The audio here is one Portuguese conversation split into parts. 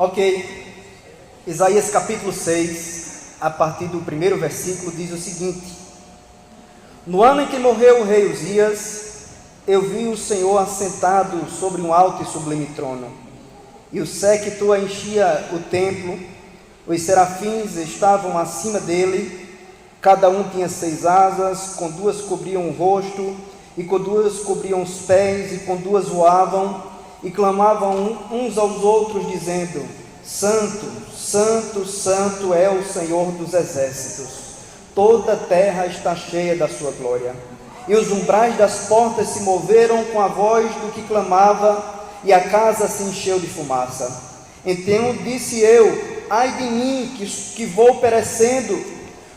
Ok, Isaías capítulo 6, a partir do primeiro versículo, diz o seguinte: No ano em que morreu o rei Uzias, eu vi o Senhor assentado sobre um alto e sublime trono, e o séquito enchia o templo. Os serafins estavam acima dele, cada um tinha 6 asas, com 2 cobriam o rosto, e com 2 cobriam os pés, e com 2 voavam, e clamavam uns aos outros, dizendo: Santo, Santo, Santo é o Senhor dos exércitos, toda a terra está cheia da sua glória. E os umbrais das portas se moveram com a voz do que clamava, e a casa se encheu de fumaça. Então disse eu: ai de mim, que vou perecendo,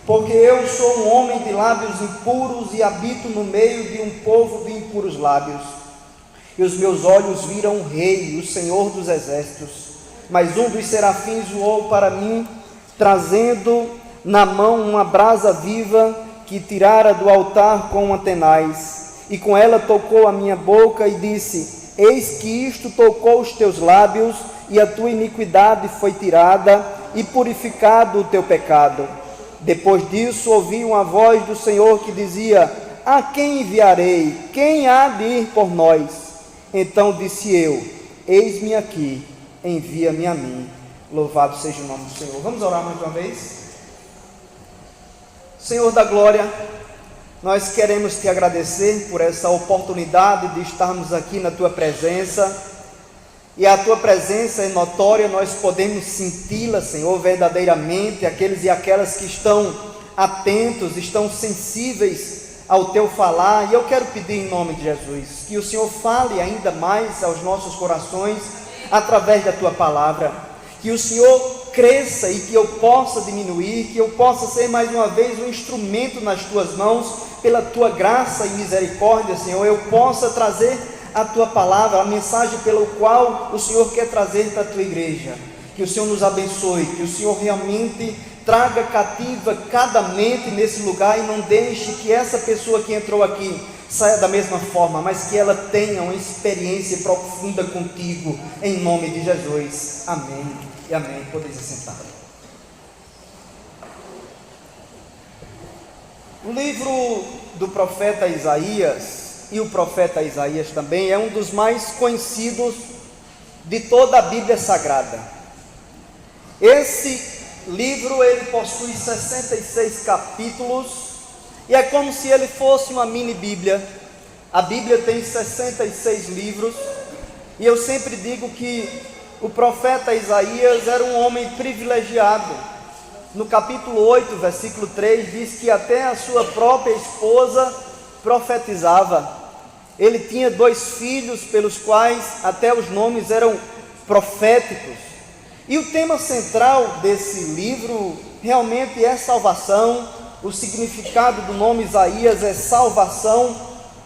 porque eu sou um homem de lábios impuros, e habito no meio de um povo de impuros lábios. E os meus olhos viram o Rei, o Senhor dos exércitos. Mas um dos serafins voou para mim, trazendo na mão uma brasa viva, que tirara do altar com uma tenaz, e com ela tocou a minha boca e disse: Eis que isto tocou os teus lábios, e a tua iniquidade foi tirada, e purificado o teu pecado. Depois disso ouvi uma voz do Senhor que dizia: A quem enviarei? Quem há de ir por nós? Então disse eu: Eis-me aqui, envia-me a mim. Louvado seja o nome do Senhor. Vamos orar mais uma vez? Senhor da glória, nós queremos te agradecer por essa oportunidade de estarmos aqui na tua presença, e a tua presença é notória, nós podemos senti-la, Senhor, verdadeiramente. Aqueles e aquelas que estão atentos, estão sensíveis ao teu falar, e eu quero pedir em nome de Jesus, que o Senhor fale ainda mais aos nossos corações, através da tua palavra, que o Senhor cresça e que eu possa diminuir, que eu possa ser mais uma vez um instrumento nas tuas mãos, pela tua graça e misericórdia, Senhor, eu possa trazer a tua palavra, a mensagem pelo qual o Senhor quer trazer para a tua igreja. Que o Senhor nos abençoe, que o Senhor realmente traga cativa cada mente nesse lugar, e não deixe que essa pessoa que entrou aqui saia da mesma forma, mas que ela tenha uma experiência profunda contigo, em nome de Jesus, amém e amém. Podeis assentar. O livro do profeta Isaías, e o profeta Isaías também, é um dos mais conhecidos de toda a Bíblia Sagrada. Esse livro, ele possui 66 capítulos, e é como se ele fosse uma mini Bíblia. A Bíblia tem 66 livros, e eu sempre digo que o profeta Isaías era um homem privilegiado. No capítulo 8, versículo 3, diz que até a sua própria esposa profetizava. Ele tinha 2 filhos, pelos quais até os nomes eram proféticos. E o tema central desse livro realmente é salvação. O significado do nome Isaías é salvação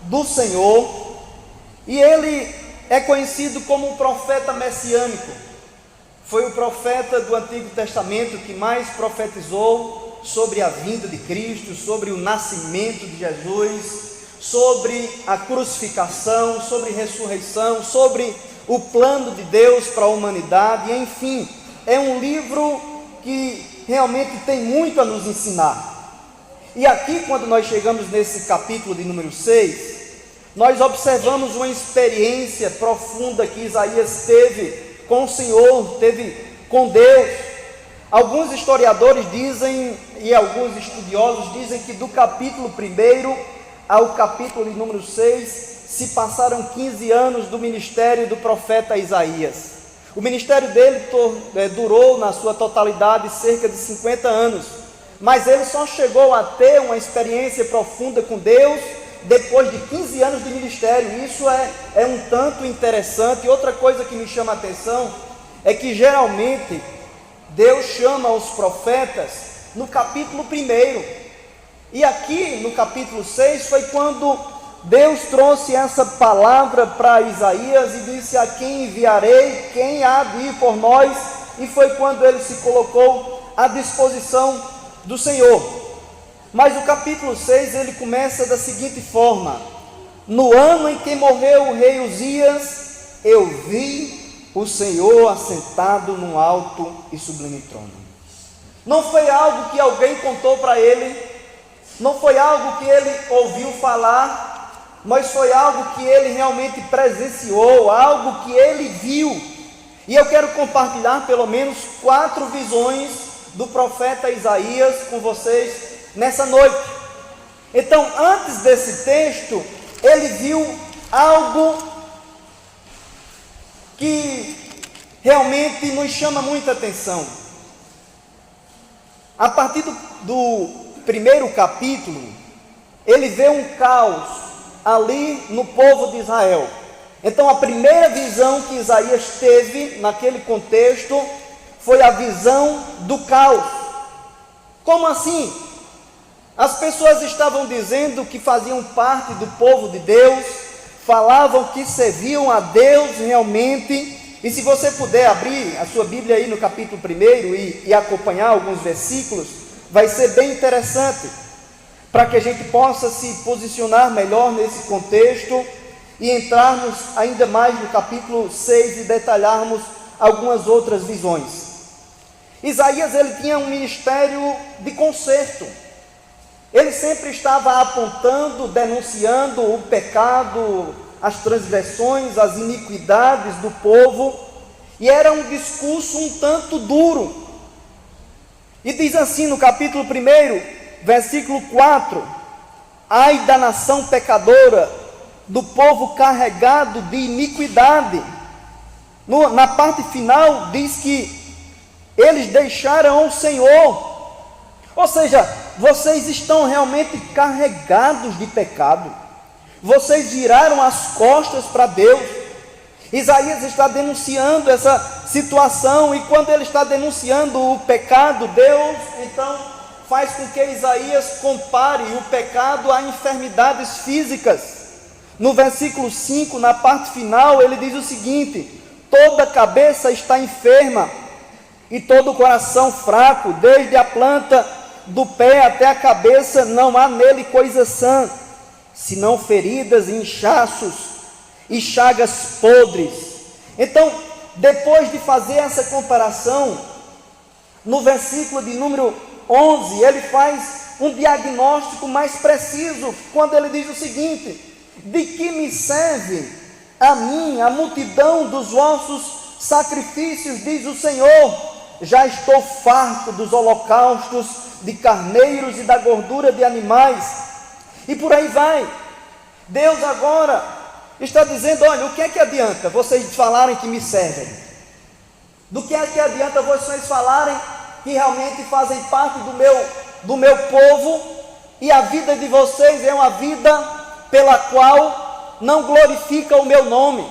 do Senhor, e ele é conhecido como um profeta messiânico. Foi o profeta do Antigo Testamento que mais profetizou sobre a vinda de Cristo, sobre o nascimento de Jesus, sobre a crucificação, sobre a ressurreição, sobre o plano de Deus para a humanidade. Enfim, é um livro que realmente tem muito a nos ensinar. E aqui, quando nós chegamos nesse capítulo de número 6, nós observamos uma experiência profunda que Isaías teve com o Senhor, teve com Deus. Alguns historiadores dizem, e alguns estudiosos dizem, que do capítulo 1 ao capítulo de número 6, se passaram 15 anos do ministério do profeta Isaías. O ministério dele durou na sua totalidade cerca de 50 anos, mas ele só chegou a ter uma experiência profunda com Deus depois de 15 anos de ministério. Isso é um tanto interessante. Outra coisa que me chama a atenção é que geralmente Deus chama os profetas no capítulo 1, e aqui no capítulo 6 foi quando Deus trouxe essa palavra para Isaías e disse: a quem enviarei? Quem há de ir por nós? E foi quando ele se colocou à disposição do Senhor. Mas o capítulo 6 ele começa da seguinte forma: no ano em que morreu o rei Uzias, eu vi o Senhor assentado num alto e sublime trono. Não foi algo que alguém contou para ele, não foi algo que ele ouviu falar, mas foi algo que ele realmente presenciou, algo que ele viu. E eu quero compartilhar pelo menos 4 visões do profeta Isaías com vocês nessa noite. Então, antes desse texto, ele viu algo que realmente nos chama muita atenção. A partir do primeiro capítulo, ele vê um caos ali no povo de Israel. Então, a primeira visão que Isaías teve naquele contexto foi a visão do caos. Como assim? As pessoas estavam dizendo que faziam parte do povo de Deus, falavam que serviam a Deus realmente. E se você puder abrir a sua Bíblia aí no capítulo 1 e acompanhar alguns versículos, vai ser bem interessante, para que a gente possa se posicionar melhor nesse contexto e entrarmos ainda mais no capítulo 6 e detalharmos algumas outras visões. Isaías, ele tinha um ministério de conserto. Ele sempre estava apontando, denunciando o pecado, as transgressões, as iniquidades do povo, e era um discurso um tanto duro. E diz assim no capítulo 1, versículo 4: ai da nação pecadora, do povo carregado de iniquidade. Na parte final diz que eles deixaram o Senhor. Ou seja, vocês estão realmente carregados de pecado. Vocês viraram as costas para Deus. Isaías está denunciando essa situação, e quando ele está denunciando o pecado, Deus então faz com que Isaías compare o pecado a enfermidades físicas. No versículo 5, na parte final, ele diz o seguinte: toda a cabeça está enferma e todo o coração fraco, desde a planta do pé até a cabeça, não há nele coisa sã, senão feridas e inchaços e chagas podres. Então, depois de fazer essa comparação, no versículo de número 11, ele faz um diagnóstico mais preciso, quando ele diz o seguinte: de que me serve a mim a multidão dos vossos sacrifícios, diz o Senhor, já estou farto dos holocaustos de carneiros e da gordura de animais. E por aí vai. Deus agora está dizendo: olha, o que é que adianta vocês falarem que me servem? Do que é que adianta vocês falarem que realmente fazem parte do meu povo, e a vida de vocês é uma vida pela qual não glorifica o meu nome?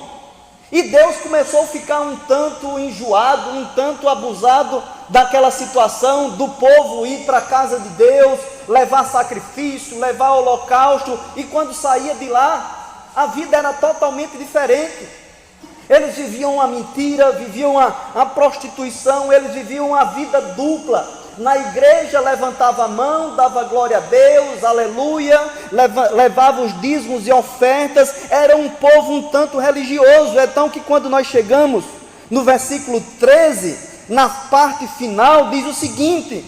E Deus começou a ficar um tanto enjoado, um tanto abusado daquela situação do povo ir para a casa de Deus, levar sacrifício, levar holocausto, e quando saía de lá, a vida era totalmente diferente. Eles viviam uma mentira, viviam a prostituição, eles viviam uma vida dupla. Na igreja levantava a mão, dava glória a Deus, aleluia, levava os dízimos e ofertas, era um povo um tanto religioso. Então que quando nós chegamos no versículo 13, na parte final, diz o seguinte: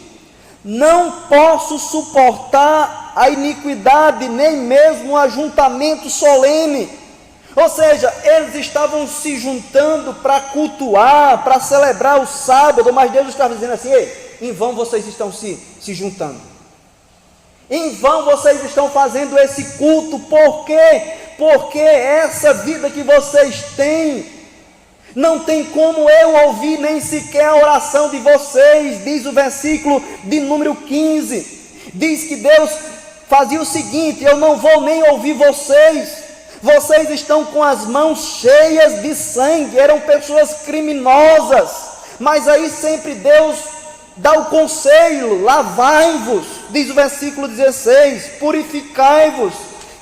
não posso suportar a iniquidade, nem mesmo o ajuntamento solene. Ou seja, eles estavam se juntando para cultuar, para celebrar o sábado, mas Deus estava dizendo assim: ei, em vão vocês estão se juntando, em vão vocês estão fazendo esse culto. Por quê? Porque essa vida que vocês têm, não tem como eu ouvir nem sequer a oração de vocês. Diz o versículo de número 15, diz que Deus fazia o seguinte: eu não vou nem ouvir vocês. Vocês estão com as mãos cheias de sangue, eram pessoas criminosas, mas aí sempre Deus dá o conselho: lavai-vos, diz o versículo 16, purificai-vos,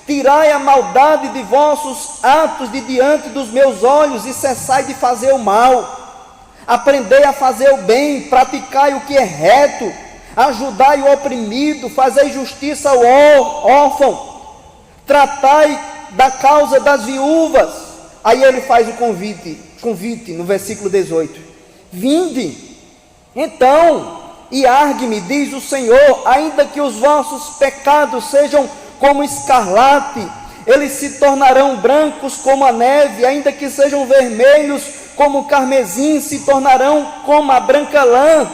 tirai a maldade de vossos atos de diante dos meus olhos, e cessai de fazer o mal, aprendei a fazer o bem, praticai o que é reto, ajudai o oprimido, fazei justiça ao órfão, tratai da causa das viúvas. Aí ele faz o convite: convite no versículo 18: vinde, então, e argue-me, diz o Senhor, ainda que os vossos pecados sejam como escarlate, eles se tornarão brancos como a neve, ainda que sejam vermelhos como o carmesim, se tornarão como a branca lã.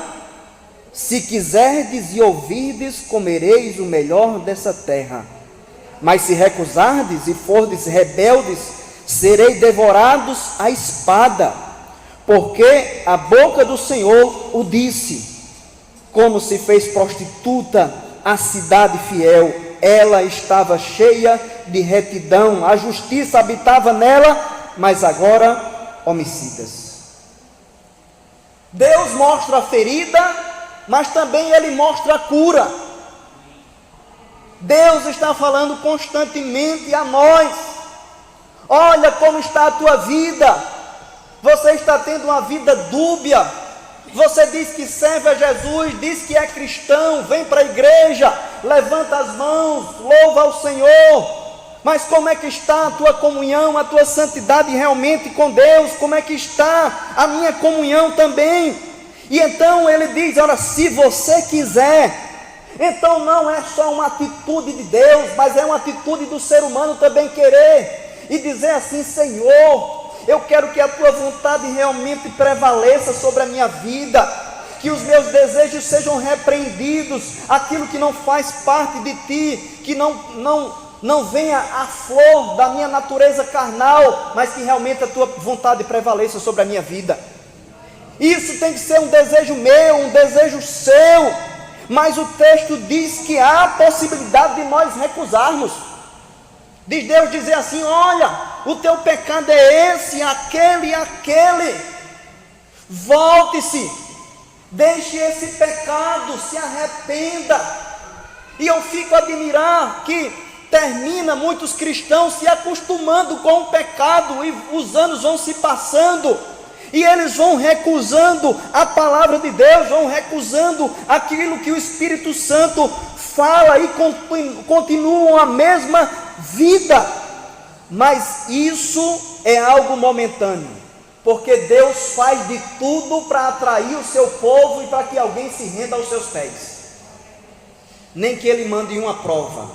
Se quiserdes e ouvirdes, comereis o melhor dessa terra. Mas se recusardes e fordes rebeldes, serei devorados à espada, porque a boca do Senhor o disse. Como se fez prostituta a cidade fiel, ela estava cheia de retidão, a justiça habitava nela, mas agora homicidas. Deus mostra a ferida, mas também Ele mostra a cura. Deus está falando constantemente a nós: olha como está a tua vida, você está tendo uma vida dúbia, você diz que serve a Jesus, diz que é cristão, vem para a igreja, levanta as mãos, louva ao Senhor, mas como é que está a tua comunhão, a tua santidade realmente com Deus? Como é que está a minha comunhão também? E então ele diz: olha, se você quiser. Então não é só uma atitude de Deus, mas é uma atitude do ser humano também querer e dizer assim: Senhor, eu quero que a tua vontade realmente prevaleça sobre a minha vida, que os meus desejos sejam repreendidos, aquilo que não faz parte de ti, que não venha à flor da minha natureza carnal, mas que realmente a tua vontade prevaleça sobre a minha vida. Isso tem que ser um desejo meu, um desejo seu. Mas o texto diz que há a possibilidade de nós recusarmos. Diz Deus dizer assim: olha, o teu pecado é esse, aquele e aquele. Volte-se, deixe esse pecado, se arrependa. E eu fico a admirar que termina muitos cristãos se acostumando com o pecado, e os anos vão se passando, e eles vão recusando a palavra de Deus, vão recusando aquilo que o Espírito Santo fala, e continuam a mesma vida. Mas isso é algo momentâneo, porque Deus faz de tudo para atrair o seu povo e para que alguém se renda aos seus pés. Nem que Ele mande uma prova,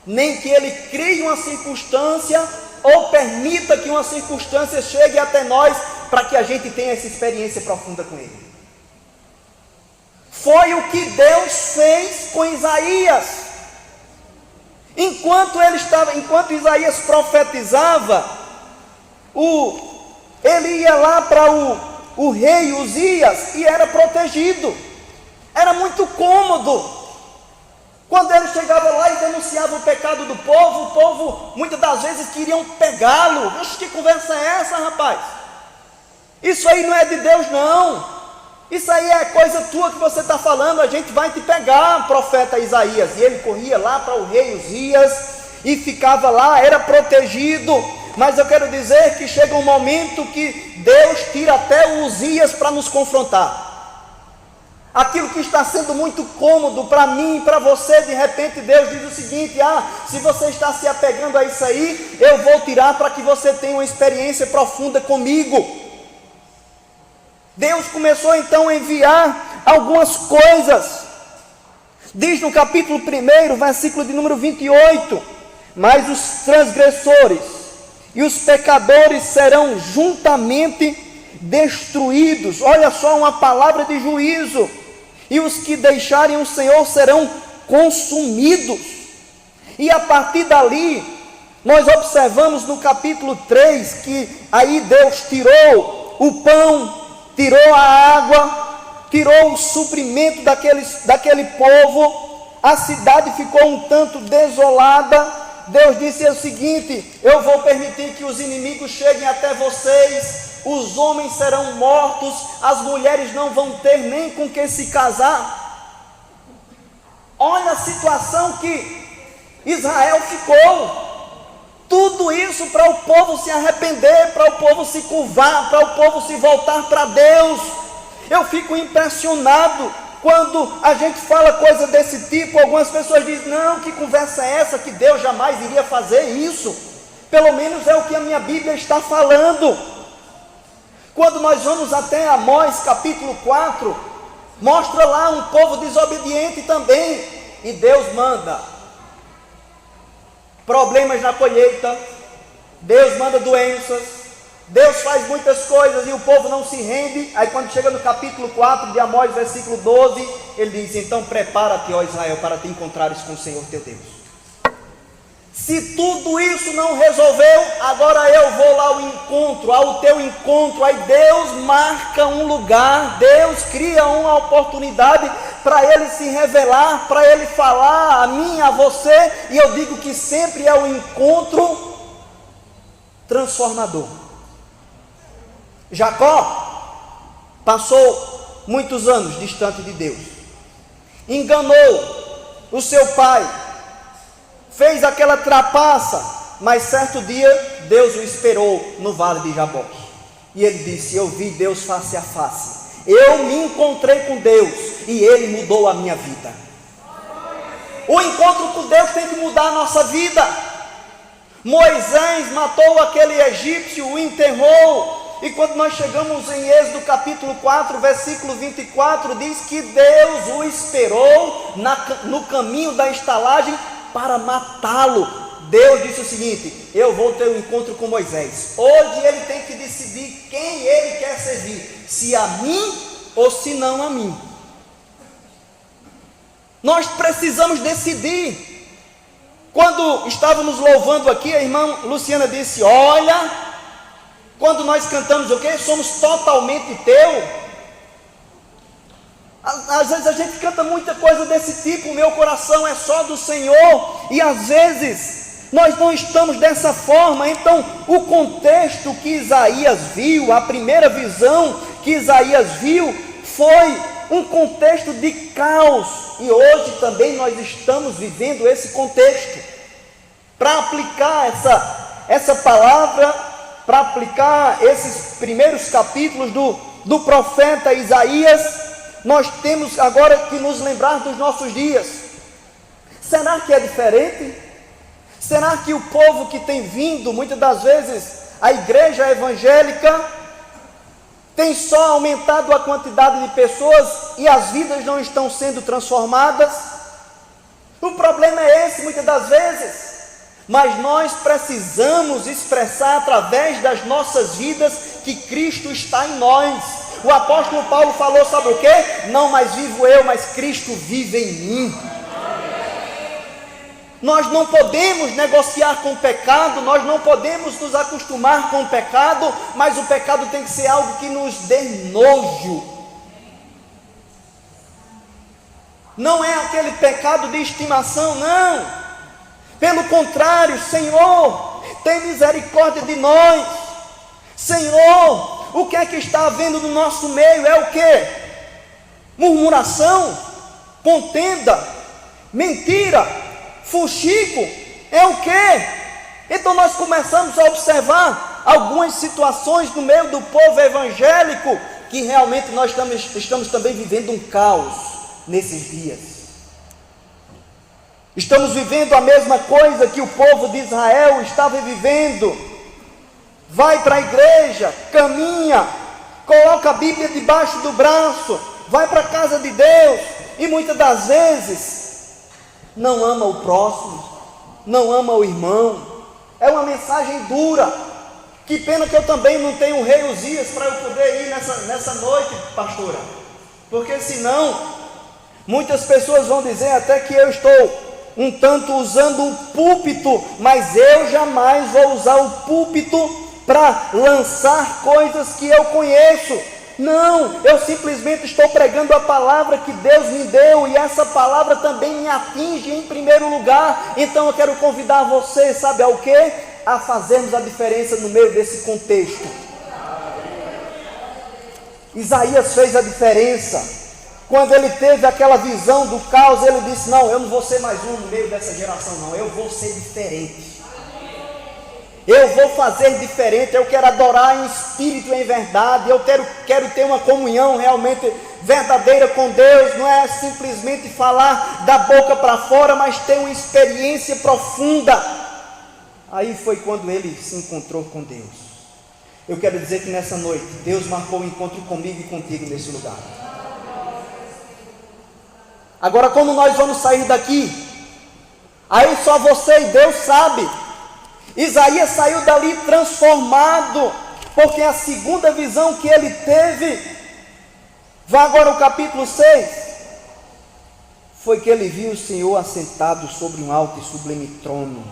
nem que Ele crie uma circunstância ou permita que uma circunstância chegue até nós para que a gente tenha essa experiência profunda com Ele. Foi o que Deus fez com Isaías. Enquanto Isaías profetizava, ele ia lá para o rei Uzias e era protegido. Era muito cômodo. Quando ele chegava lá e denunciava o pecado do povo, o povo muitas das vezes queriam pegá-lo. Oxe, que conversa é essa, rapaz? Isso aí não é de Deus, não. Isso aí é coisa tua que você está falando, a gente vai te pegar, profeta Isaías. E ele corria lá para o rei Uzias e ficava lá, era protegido. Mas eu quero dizer que chega um momento que Deus tira até o Uzias para nos confrontar. Aquilo que está sendo muito cômodo para mim e para você, de repente Deus diz o seguinte: se você está se apegando a isso aí, eu vou tirar para que você tenha uma experiência profunda comigo. Deus começou então a enviar algumas coisas. Diz no capítulo 1, versículo de número 28: mas os transgressores e os pecadores serão juntamente destruídos. Olha só, uma palavra de juízo. E os que deixarem o Senhor serão consumidos. E a partir dali, nós observamos no capítulo 3, que aí Deus tirou o pão, tirou a água, tirou o suprimento daquele povo. A cidade ficou um tanto desolada. Deus disse o seguinte: eu vou permitir que os inimigos cheguem até vocês, os homens serão mortos, as mulheres não vão ter nem com que se casar. Olha a situação que Israel ficou. Tudo isso para o povo se arrepender, para o povo se curvar, para o povo se voltar para Deus. Eu fico impressionado quando a gente fala coisa desse tipo. Algumas pessoas dizem: não, que conversa é essa, que Deus jamais iria fazer isso. Pelo menos é o que a minha Bíblia está falando. Quando nós vamos até Amós capítulo 4, mostra lá um povo desobediente também, e Deus manda problemas na colheita, Deus manda doenças, Deus faz muitas coisas e o povo não se rende. Aí quando chega no capítulo 4 de Amós, versículo 12, ele diz: então prepara-te, ó Israel, para te encontrares com o Senhor teu Deus. Se tudo isso não resolveu, agora eu vou lá ao teu encontro. Aí Deus marca um lugar, Deus cria uma oportunidade para Ele se revelar, para Ele falar a mim, a você. E eu digo que sempre é um encontro transformador. Jacó passou muitos anos distante de Deus, enganou o seu pai, fez aquela trapaça, mas certo dia Deus o esperou no vale de Jaboque, e ele disse: eu vi Deus face a face, eu me encontrei com Deus e Ele mudou a minha vida. O encontro com Deus tem que mudar a nossa vida. Moisés matou aquele egípcio, o enterrou, e quando nós chegamos em Êxodo capítulo 4, versículo 24, diz que Deus o esperou no caminho da estalagem para matá-lo. Deus disse o seguinte: eu vou ter um encontro com Moisés. Hoje ele tem que decidir quem ele quer servir, se a mim ou se não a mim. Nós precisamos decidir. Quando estávamos louvando aqui, a irmã Luciana disse: olha, quando nós cantamos o quê? Somos totalmente teu. Às vezes a gente canta muita coisa desse tipo: o meu coração é só do Senhor, e às vezes nós não estamos dessa forma. Então o contexto que Isaías viu, a primeira visão que Isaías viu, foi um contexto de caos, e hoje também nós estamos vivendo esse contexto. Para aplicar essa palavra, para aplicar esses primeiros capítulos do profeta Isaías, nós temos agora que nos lembrar dos nossos dias. Será que é diferente? Será que o povo que tem vindo, muitas das vezes, a igreja evangélica, tem só aumentado a quantidade de pessoas e as vidas não estão sendo transformadas? O problema é esse muitas das vezes. Mas nós precisamos expressar através das nossas vidas que Cristo está em nós. O apóstolo Paulo falou, sabe o quê? Não mais vivo eu, mas Cristo vive em mim. Nós não podemos negociar com o pecado, nós não podemos nos acostumar com o pecado, mas o pecado tem que ser algo que nos dê nojo. Não é aquele pecado de estimação, não. Pelo contrário, Senhor, tem misericórdia de nós. Senhor, o que é que está havendo no nosso meio? É o quê? Murmuração, contenda, mentira, fuxico, é o quê? Então nós começamos a observar algumas situações no meio do povo evangélico, que realmente nós estamos também vivendo um caos nesses dias. Estamos vivendo a mesma coisa que o povo de Israel estava vivendo. Vai para a igreja, caminha, coloca a Bíblia debaixo do braço, vai para a casa de Deus, e muitas das vezes não ama o próximo, não ama o irmão. É uma mensagem dura. Que pena que eu também não tenho um rei Uzias para eu poder ir nessa noite, pastora, porque senão muitas pessoas vão dizer até que eu estou um tanto usando o púlpito, mas eu jamais vou usar o púlpito para lançar coisas que eu conheço. Não, eu simplesmente estou pregando a palavra que Deus me deu, e essa palavra também me atinge em primeiro lugar. Então eu quero convidar você, sabe ao quê? A fazermos a diferença no meio desse contexto. Isaías fez a diferença. Quando ele teve aquela visão do caos, ele disse: não, eu não vou ser mais um no meio dessa geração, não, eu vou ser diferente. Eu vou fazer diferente, eu quero adorar em espírito e em verdade, eu quero ter uma comunhão realmente verdadeira com Deus, não é simplesmente falar da boca para fora, mas ter uma experiência profunda. Aí foi quando ele se encontrou com Deus. Eu quero dizer que nessa noite, Deus marcou um encontro comigo e contigo nesse lugar. Agora, como nós vamos sair daqui? Aí só você e Deus sabe. Isaías saiu dali transformado, porque a segunda visão que ele teve, vá agora ao capítulo 6, foi que ele viu o Senhor assentado sobre um alto e sublime trono.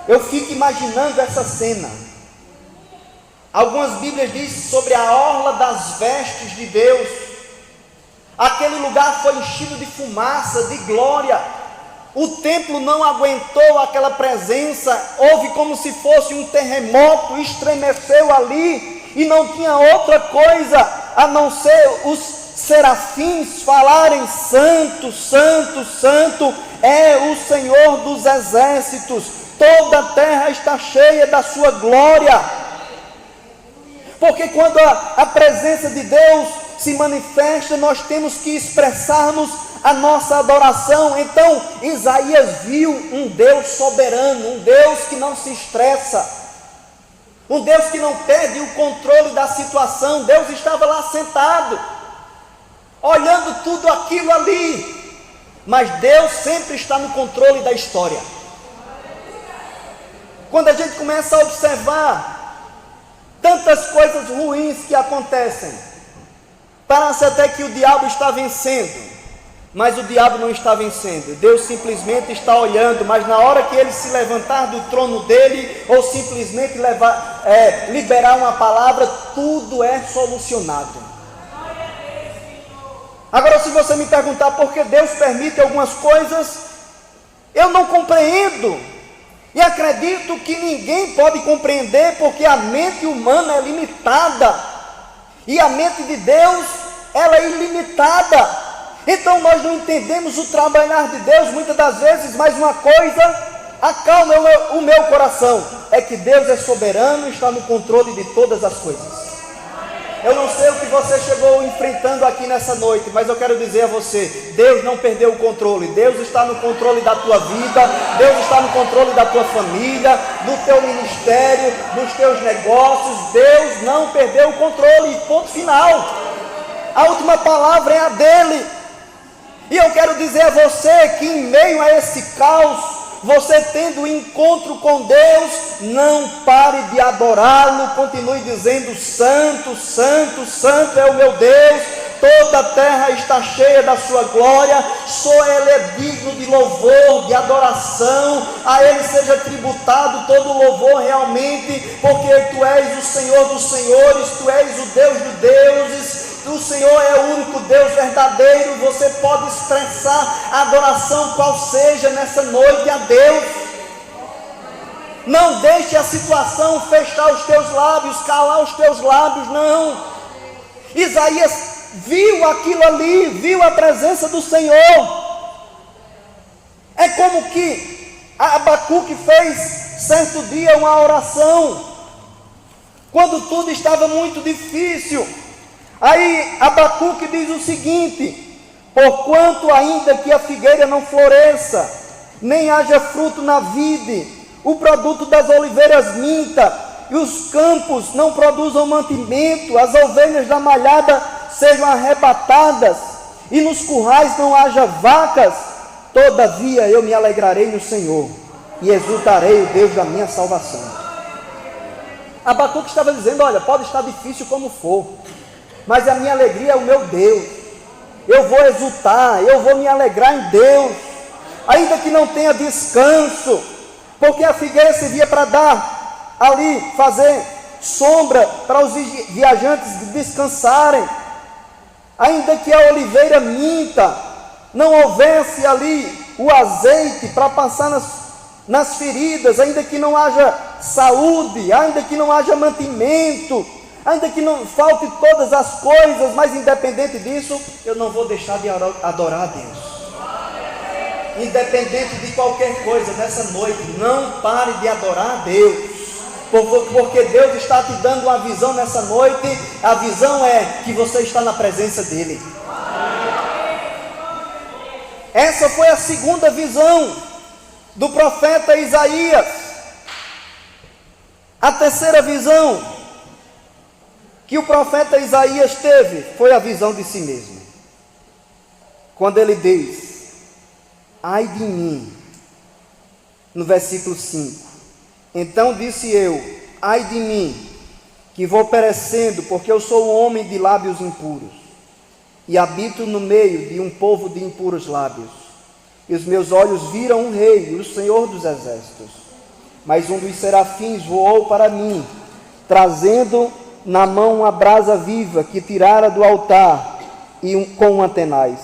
Eu fico imaginando essa cena. Algumas Bíblias dizem sobre a orla das vestes de Deus. Aquele lugar foi enchido de fumaça, de glória. O templo não aguentou aquela presença. Houve como se fosse um terremoto, estremeceu ali. E não tinha outra coisa a não ser os serafins falarem: santo, santo, santo é o Senhor dos exércitos. Toda a terra está cheia da sua glória. Porque quando a presença de Deus se manifesta, nós temos que expressarmos a nossa adoração. Então, Isaías viu um Deus soberano, um Deus que não se estressa, um Deus que não perde o controle da situação. Deus estava lá sentado, olhando tudo aquilo ali, mas Deus sempre está no controle da história. Quando a gente começa a observar tantas coisas ruins que acontecem, parece até que o diabo está vencendo, mas o diabo não está vencendo. Deus simplesmente está olhando, mas na hora que ele se levantar do trono dele, ou simplesmente liberar uma palavra, tudo é solucionado. Agora, se você me perguntar por que Deus permite algumas coisas, eu não compreendo. E acredito que ninguém pode compreender, porque a mente humana é limitada, e a mente de Deus, ela é ilimitada. Então nós não entendemos o trabalhar de Deus muitas das vezes, mas uma coisa acalma o meu coração, é que Deus é soberano e está no controle de todas as coisas. Eu não sei o que você chegou enfrentando aqui nessa noite, mas eu quero dizer a você: Deus não perdeu o controle. Deus está no controle da tua vida, Deus está no controle da tua família, do teu ministério, dos teus negócios. Deus não perdeu o controle, ponto final. A última palavra é a dele. E eu quero dizer a você que em meio a esse caos, você tendo um encontro com Deus, não pare de adorá-lo, continue dizendo: santo, santo, santo é o meu Deus, toda a terra está cheia da sua glória, só Ele é digno de louvor, de adoração, a Ele seja tributado todo o louvor realmente, porque Tu és o Senhor dos senhores, Tu és o Deus dos deuses, o Senhor é o único Deus verdadeiro. Você pode expressar a adoração qual seja nessa noite a Deus. Não deixe a situação fechar os teus lábios, calar os teus lábios, não. Isaías viu aquilo ali, viu a presença do Senhor. É como que Abacuque fez certo dia uma oração, quando tudo estava muito difícil. Aí Abacuque diz o seguinte: porquanto ainda que a figueira não floresça, nem haja fruto na vide, o produto das oliveiras minta, e os campos não produzam mantimento, as ovelhas da malhada sejam arrebatadas, e nos currais não haja vacas, todavia eu me alegrarei no Senhor, e exultarei o Deus da minha salvação. Abacuque estava dizendo: olha, pode estar difícil como for, mas a minha alegria é o meu Deus. Eu vou exultar, eu vou me alegrar em Deus, ainda que não tenha descanso, porque a figueira servia para dar ali, fazer sombra para os viajantes descansarem, ainda que a oliveira minta, não houvesse ali o azeite para passar nas feridas, ainda que não haja saúde, ainda que não haja mantimento, ainda que não falte todas as coisas, mas independente disso, eu não vou deixar de adorar a Deus. Independente de qualquer coisa nessa noite, não pare de adorar a Deus, porque Deus está te dando uma visão nessa noite. A visão é que você está na presença dEle. Essa foi a segunda visão do profeta Isaías. A terceira visão que o profeta Isaías teve foi a visão de si mesmo. Quando ele diz: ai de mim, no versículo 5: então disse eu, ai de mim, que vou perecendo, porque eu sou um homem de lábios impuros, e habito no meio de um povo de impuros lábios. E os meus olhos viram um rei, o Senhor dos exércitos. Mas um dos serafins voou para mim, trazendo na mão uma brasa viva que tirara do altar com uma tenaz.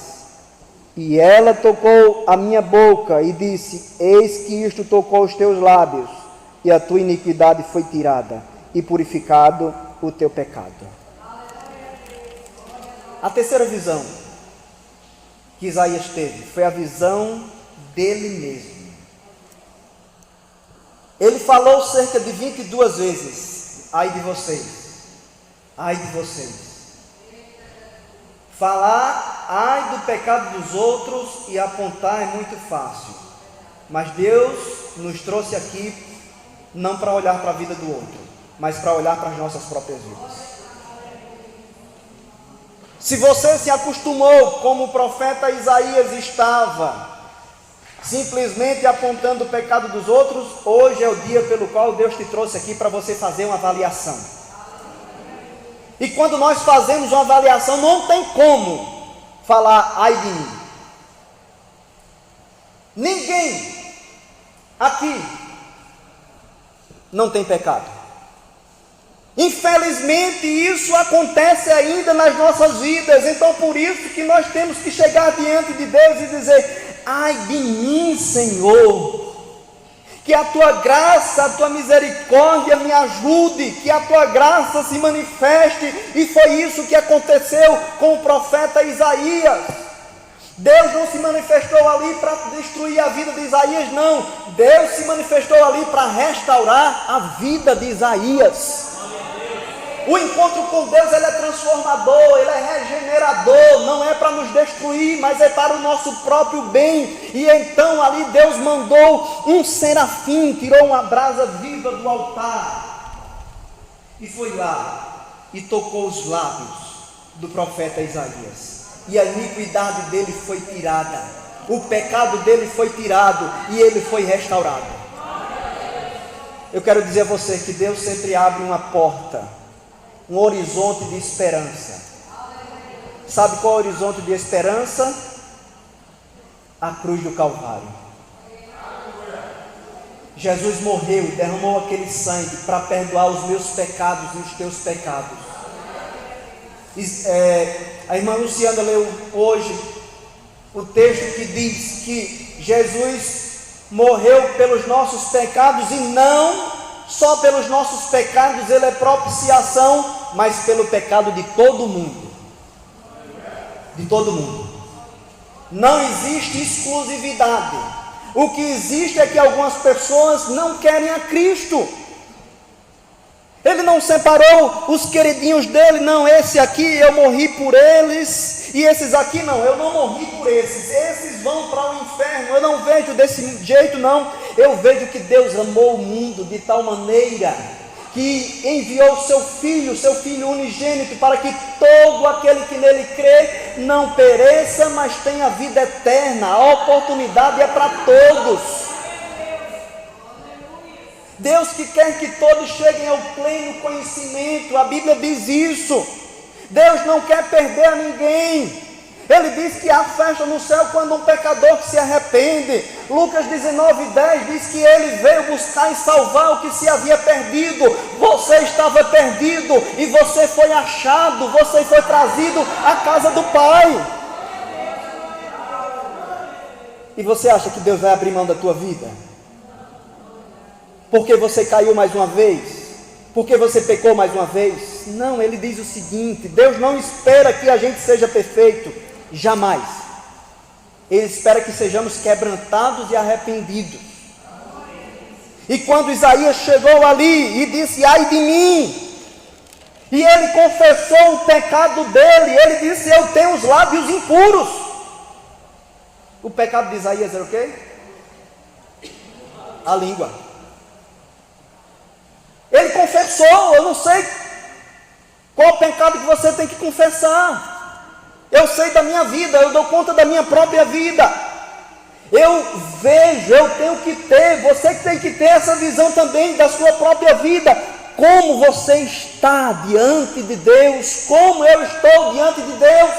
E ela tocou a minha boca e disse: eis que isto tocou os teus lábios, e a tua iniquidade foi tirada, e purificado o teu pecado. A terceira visão que Isaías teve foi a visão dele mesmo. Ele falou cerca de 22 vezes: ai de vocês, ai de vocês. Falar ai do pecado dos outros e apontar é muito fácil, mas Deus nos trouxe aqui não para olhar para a vida do outro, mas para olhar para as nossas próprias vidas. Se você se acostumou, como o profeta Isaías estava, simplesmente apontando o pecado dos outros, hoje é o dia pelo qual Deus te trouxe aqui para você fazer uma avaliação. E quando nós fazemos uma avaliação, não tem como falar ai de mim. Ninguém aqui não tem pecado. Infelizmente isso acontece ainda nas nossas vidas. Então por isso que nós temos que chegar diante de Deus e dizer: ai de mim, Senhor, que a tua graça, a tua misericórdia me ajude, que a tua graça se manifeste. E foi isso que aconteceu com o profeta Isaías. Deus não se manifestou ali para destruir a vida de Isaías, não. Deus se manifestou ali para restaurar a vida de Isaías. O encontro com Deus, ele é transformador, ele é regenerador, não é para nos destruir, mas é para o nosso próprio bem. E então ali Deus mandou um serafim, tirou uma brasa viva do altar e foi lá e tocou os lábios do profeta Isaías. E a iniquidade dele foi tirada, o pecado dele foi tirado e ele foi restaurado. Eu quero dizer a você que Deus sempre abre uma porta, um horizonte de esperança. Sabe qual é o horizonte de esperança? A cruz do Calvário. Jesus morreu e derramou aquele sangue para perdoar os meus pecados e os teus pecados. A irmã Luciana leu hoje o texto que diz que Jesus morreu pelos nossos pecados, e não só pelos nossos pecados ele é propiciação, mas pelo pecado de todo mundo. De todo mundo. Não existe exclusividade. O que existe é que algumas pessoas não querem a Cristo. Ele não separou os queridinhos dele, não, esse aqui eu morri por eles, e esses aqui não, eu não morri por esses vão para o inferno. Eu não vejo desse jeito, não. Eu vejo que Deus amou o mundo de tal maneira que enviou o seu Filho unigênito, para que todo aquele que nele crê não pereça, mas tenha vida eterna. A oportunidade é para todos. Deus que quer que todos cheguem ao pleno conhecimento, a Bíblia diz isso. Deus não quer perder a ninguém. Ele diz que há festa no céu quando um pecador que se arrepende. Lucas 19:10 diz que ele veio buscar e salvar o que se havia perdido. Você estava perdido e você foi achado, você foi trazido à casa do Pai. E você acha que Deus vai abrir mão da tua vida? Porque você caiu mais uma vez? Porque você pecou mais uma vez? Não, ele diz o seguinte: Deus não espera que a gente seja perfeito, jamais. Ele espera que sejamos quebrantados e arrependidos. E quando Isaías chegou ali e disse: ai de mim, e ele confessou o pecado dele, ele disse: eu tenho os lábios impuros. O pecado de Isaías era o quê? A língua. Ele confessou. Eu não sei qual o pecado que você tem que confessar. Eu sei da minha vida, eu dou conta da minha própria vida. Eu vejo, eu tenho que ter, você que tem que ter essa visão também da sua própria vida. Como você está diante de Deus, como eu estou diante de Deus.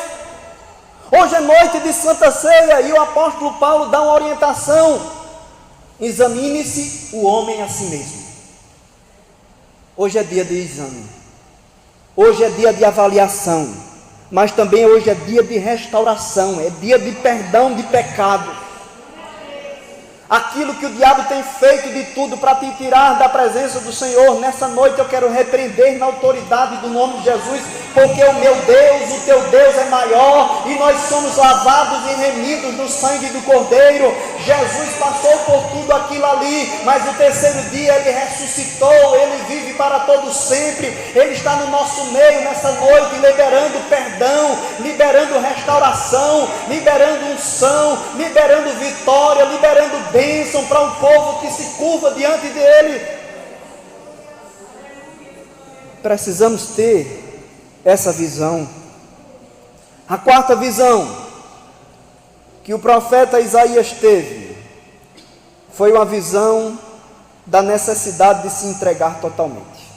Hoje é noite de Santa Ceia e o apóstolo Paulo dá uma orientação: examine-se o homem a si mesmo. Hoje é dia de exame, hoje é dia de avaliação, mas também hoje é dia de restauração, é dia de perdão de pecado. Aquilo que o diabo tem feito de tudo para te tirar da presença do Senhor, nessa noite eu quero repreender na autoridade do nome de Jesus, porque o meu Deus, o teu Deus é maior, e nós somos lavados e remidos no sangue do Cordeiro. Jesus passou por tudo aquilo ali, mas no terceiro dia Ele ressuscitou, Ele vive para todo sempre. Ele está no nosso meio nessa noite, liberando perdão, liberando restauração, liberando unção, liberando vitória, liberando bênção para um povo que se curva diante dele. Precisamos ter essa visão. A quarta visão que o profeta Isaías teve foi uma visão da necessidade de se entregar totalmente.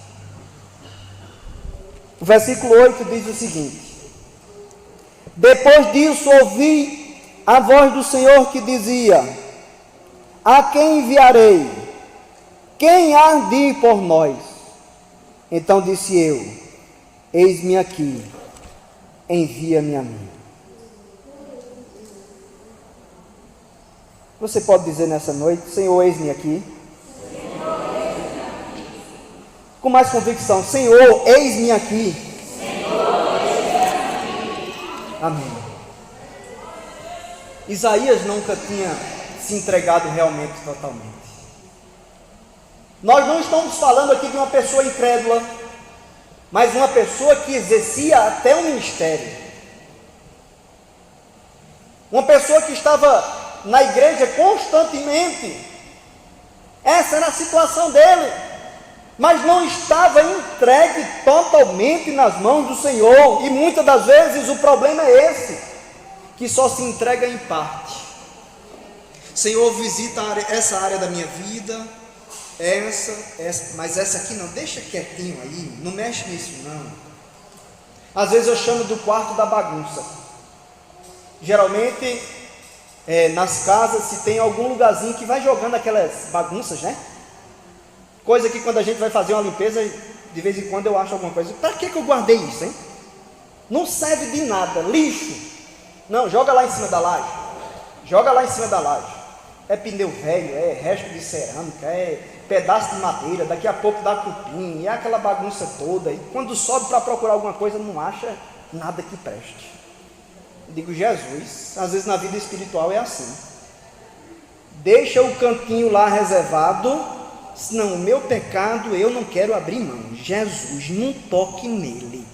O versículo 8 diz o seguinte: depois disso ouvi a voz do Senhor que dizia: a quem enviarei? Quem há de ir por nós? Então disse eu: eis-me aqui, envia-me a mim. Você pode dizer nessa noite: Senhor, eis-me aqui? Com mais convicção: Senhor, eis-me aqui. Amém. Isaías nunca tinha se entregado realmente totalmente. Nós não estamos falando aqui de uma pessoa incrédula, mas uma pessoa que exercia até um ministério. Uma pessoa que estava na igreja constantemente. Essa era a situação dele, mas não estava entregue totalmente nas mãos do Senhor. E muitas das vezes o problema é esse, que só se entrega em parte. Senhor, visita essa área da minha vida, essa, mas essa aqui não, deixa quietinho aí, não mexe nisso não. Às vezes eu chamo do quarto da bagunça. Geralmente, nas casas se tem algum lugarzinho que vai jogando aquelas bagunças, né? Coisa que quando a gente vai fazer uma limpeza, de vez em quando eu acho alguma coisa. Para que eu guardei isso, hein? Não serve de nada, lixo. Não, joga lá em cima da laje. Joga lá em cima da laje. É pneu velho, é resto de cerâmica, é pedaço de madeira, daqui a pouco dá cupim, é aquela bagunça toda. E quando sobe para procurar alguma coisa, não acha nada que preste. Eu digo: Jesus, às vezes na vida espiritual é assim. Deixa o cantinho lá reservado, senão o meu pecado eu não quero abrir mão. Jesus, não toque nele,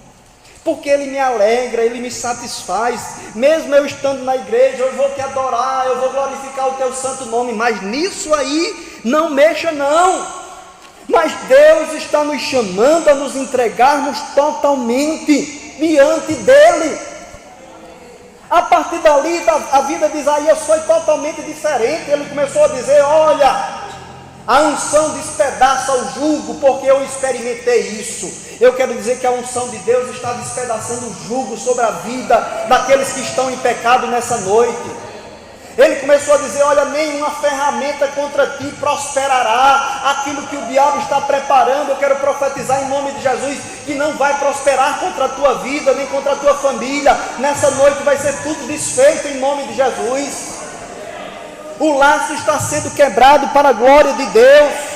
porque ele me alegra, ele me satisfaz. Mesmo eu estando na igreja, eu vou te adorar, eu vou glorificar o teu santo nome, mas nisso aí não mexa não. Mas Deus está nos chamando a nos entregarmos totalmente diante dele. A partir dali a vida de Isaías foi totalmente diferente. Ele começou a dizer: olha, a unção despedaça o jugo, porque eu experimentei isso. Eu quero dizer que a unção de Deus está despedaçando o jugo sobre a vida daqueles que estão em pecado nessa noite. Ele começou a dizer: olha, nenhuma ferramenta contra ti prosperará. Aquilo que o diabo está preparando, eu quero profetizar em nome de Jesus, que não vai prosperar contra a tua vida, nem contra a tua família. Nessa noite vai ser tudo desfeito em nome de Jesus. O laço está sendo quebrado para a glória de Deus.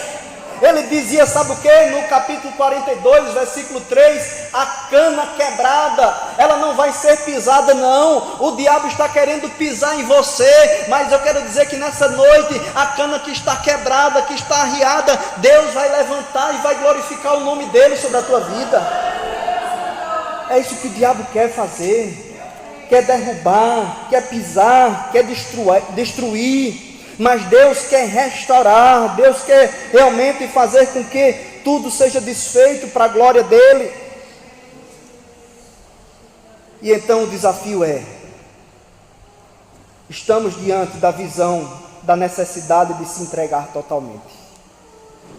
Ele dizia, sabe o que? No capítulo 42, versículo 3, a cana quebrada, ela não vai ser pisada não. O diabo está querendo pisar em você, mas eu quero dizer que nessa noite, a cana que está quebrada, que está arriada, Deus vai levantar e vai glorificar o nome dele sobre a tua vida. É isso que o diabo quer fazer, quer derrubar, quer pisar, quer destruir. Mas Deus quer restaurar, Deus quer realmente fazer com que tudo seja desfeito para a glória dele. E então o desafio é: estamos diante da visão da necessidade de se entregar totalmente.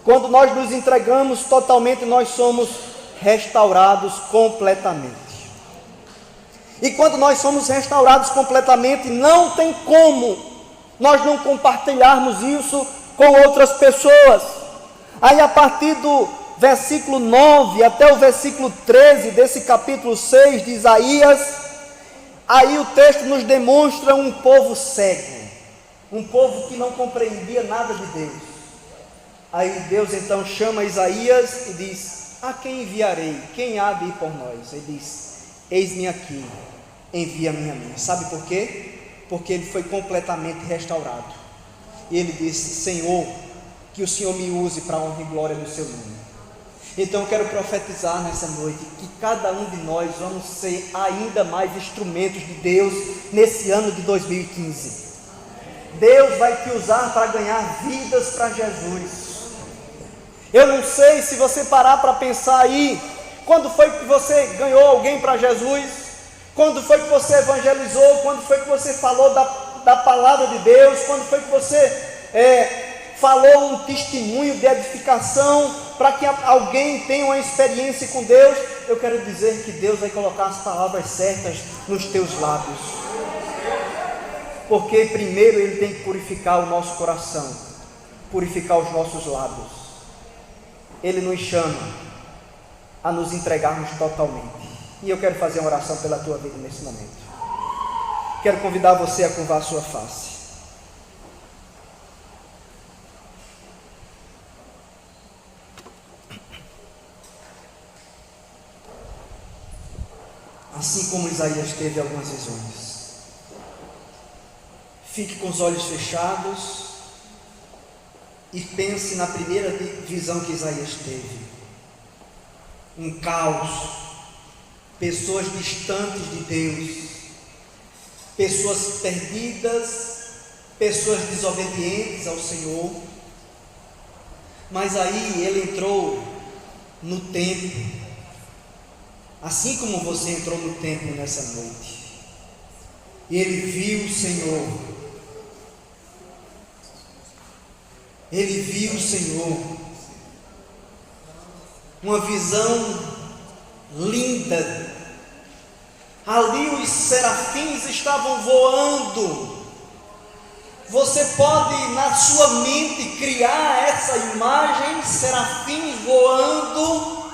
Quando nós nos entregamos totalmente, nós somos restaurados completamente. E quando nós somos restaurados completamente, não tem como nós não compartilharmos isso com outras pessoas. Aí a partir do versículo 9 até o versículo 13 desse capítulo 6 de Isaías, aí o texto nos demonstra um povo cego, um povo que não compreendia nada de Deus. Aí Deus então chama Isaías e diz: a quem enviarei? Quem há de ir por nós? Ele diz: eis-me aqui, envia-me a mim. Sabe por quê? Porque ele foi completamente restaurado. E ele disse: Senhor, que o Senhor me use para a honra e glória do seu nome. Então eu quero profetizar nessa noite que cada um de nós vamos ser ainda mais instrumentos de Deus nesse ano de 2015. Deus vai te usar para ganhar vidas para Jesus. Eu não sei se você parar para pensar aí, quando foi que você ganhou alguém para Jesus? Quando foi que você evangelizou? Quando foi que você falou da palavra de Deus? Quando foi que você falou um testemunho de edificação para que alguém tenha uma experiência com Deus? Eu quero dizer que Deus vai colocar as palavras certas nos teus lábios, porque primeiro Ele tem que purificar o nosso coração, purificar os nossos lábios. Ele nos chama a nos entregarmos totalmente. E eu quero fazer uma oração pela tua vida nesse momento. Quero convidar você a curvar a sua face. Assim como Isaías teve algumas visões. Fique com os olhos fechados e pense na primeira visão que Isaías teve. Um caos, pessoas distantes de Deus, pessoas perdidas, pessoas desobedientes ao Senhor. Mas aí ele entrou no templo, assim como você entrou no templo nessa noite, e ele viu o Senhor. Ele viu o Senhor, uma visão linda. Ali os serafins estavam voando. Você pode na sua mente criar essa imagem, serafins voando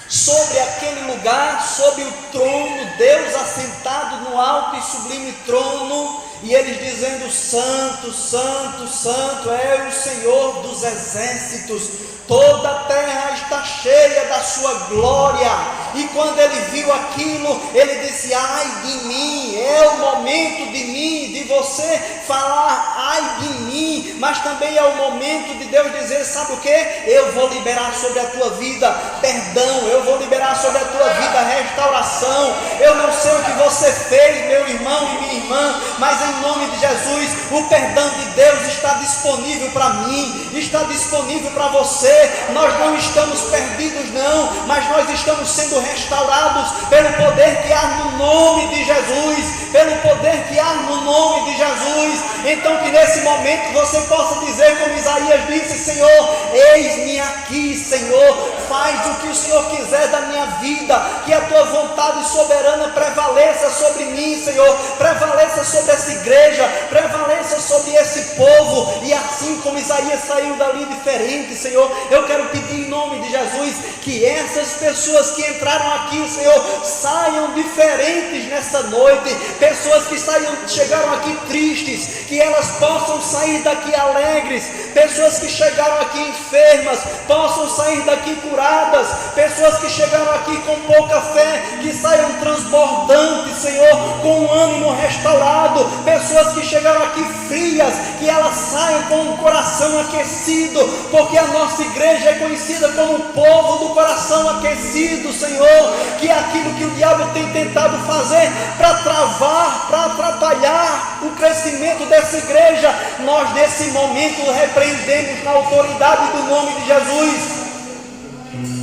sobre aquele lugar, sobre o trono, Deus assentado no alto e sublime trono, e eles dizendo: Santo, Santo, Santo é o Senhor dos exércitos. Toda a terra está cheia da sua glória. E quando ele viu aquilo, ele disse: ai de mim, é o momento de mim, de você falar ai de mim, mas também é o momento de Deus dizer: sabe o que? Eu vou liberar sobre a tua vida perdão, eu vou liberar sobre a tua vida restauração. Eu não sei o que você fez, meu irmão e minha irmã, mas em nome de Jesus, o perdão de Deus está disponível para mim, está disponível para você. Nós não estamos perdidos não, mas nós estamos sendo restaurados pelo poder que há no nome de Jesus, pelo poder que há no nome de Jesus. Então que nesse momento você possa dizer como Isaías disse: Senhor, eis-me aqui, Senhor, faz o que o Senhor quiser da minha vida, que a tua vontade soberana prevaleça sobre mim, Senhor, prevaleça sobre essa igreja, prevaleça sobre esse povo. E assim como Isaías saiu dali diferente, Senhor, eu quero pedir em nome de Jesus que essas pessoas que entraram aqui, Senhor, saiam diferentes nessa noite. Pessoas que chegaram aqui tristes, que elas possam sair daqui alegres. Pessoas que chegaram aqui enfermas, possam sair daqui curadas. Pessoas que chegaram aqui com pouca fé, que saiam transbordantes, Senhor, com um ânimo restaurado. Pessoas que chegaram aqui frias, que elas saiam com um coração aquecido, porque a nossa igreja é conhecida como o povo do coração aquecido, Senhor. Que é aquilo que o diabo tem tentado fazer para travar, para atrapalhar o crescimento dessa igreja, nós nesse momento repreendemos na autoridade do nome de Jesus.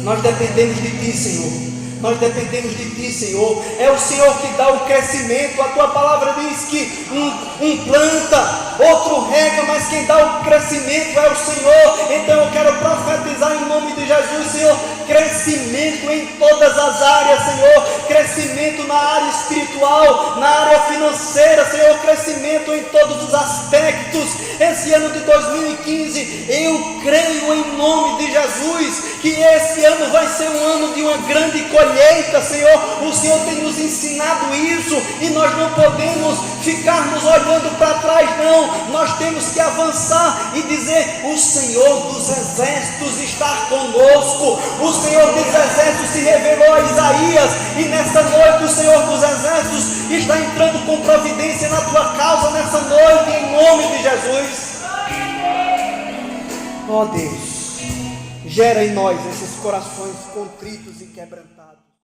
Nós dependemos de Ti, Senhor. Nós dependemos de Ti, Senhor. É o Senhor que dá o crescimento. A Tua palavra diz que um planta, outro rega, mas quem dá o crescimento é o Senhor. Então eu quero profetizar em nome de Jesus, Senhor, crescimento em todas as áreas, Senhor. Crescimento na área espiritual, na área financeira, Senhor. Crescimento em todos os aspectos. Esse ano de 2015, eu creio em nome de Jesus que esse ano vai ser um ano de uma grande colheita, Senhor. O Senhor tem nos ensinado isso e nós não podemos ficarmos olhando para trás, não. Nós temos que avançar e dizer: o Senhor dos exércitos está conosco. O Senhor dos exércitos se revelou a Isaías e nessa noite o Senhor dos exércitos está entrando com providência na tua causa nessa noite, em nome de Jesus. Ó Deus, gera em nós esses corações contritos e quebrantados.